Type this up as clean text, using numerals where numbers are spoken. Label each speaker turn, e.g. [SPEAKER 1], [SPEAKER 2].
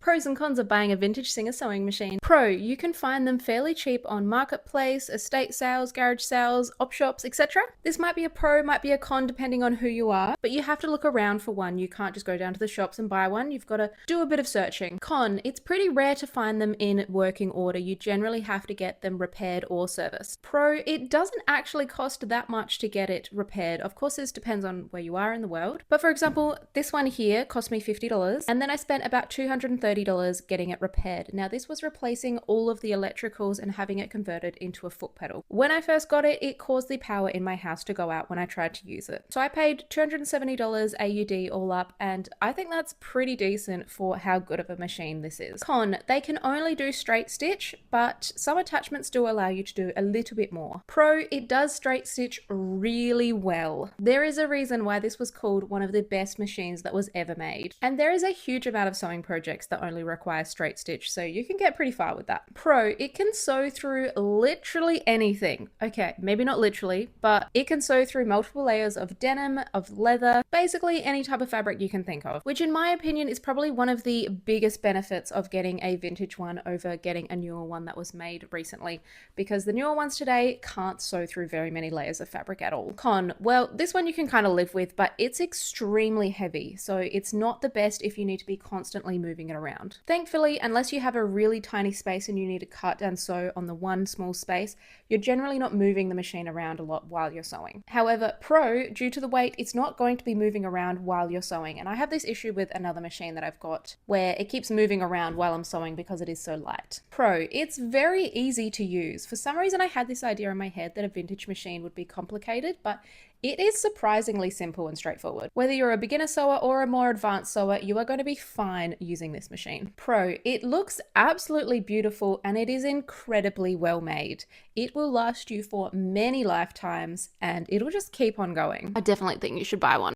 [SPEAKER 1] Pros and cons of buying a vintage Singer sewing machine. Pro, you can find them fairly cheap on Marketplace, estate sales, garage sales, op shops, etc. This might be a pro, might be a con depending on who you are, but you have to look around for one. You can't just go down to the shops and buy one. You've got to do a bit of searching. Con, it's pretty rare to find them in working order. You generally have to get them repaired or serviced. Pro, it doesn't actually cost that much to get it repaired. Of course, this depends on where you are in the world. But for example, this one here cost me $50 and then I spent about $230 getting it repaired. Now this was replacing all of the electricals and having it converted into a foot pedal. When I first got it, it caused the power in my house to go out when I tried to use it. So I paid $270 AUD all up, and I think that's pretty decent for how good of a machine this is. Con, they can only do straight stitch, but some attachments do allow you to do a little bit more. Pro, it does straight stitch really well. There is a reason why this was called one of the best machines that was ever made. And there is a huge amount of sewing projects that only require straight stitch, so you can get pretty far with that. Pro, it can sew through literally anything. Okay, maybe not literally, but it can sew through multiple layers of denim, of leather, basically any type of fabric you can think of, which in my opinion is probably one of the biggest benefits of getting a vintage one over getting a newer one that was made recently, because the newer ones today can't sew through very many layers of fabric at all. Con, well, this one you can kind of live with, but it's extremely heavy, so it's not the best if you need to be constantly moving it around. Thankfully, unless you have a really tiny space and you need to cut and sew on the one small space, you're generally not moving the machine around a lot while you're sewing. However, Pro, due to the weight, it's not going to be moving around while you're sewing, and I have this issue with another machine that I've got where it keeps moving around while I'm sewing because it is so light. Pro, it's very easy to use. For some reason I had this idea in my head that a vintage machine would be complicated, but it is surprisingly simple and straightforward. Whether you're a beginner sewer or a more advanced sewer, you are going to be fine using this machine. Pro, it looks absolutely beautiful and it is incredibly well made. It will last you for many lifetimes and it'll just keep on going. I definitely think you should buy one.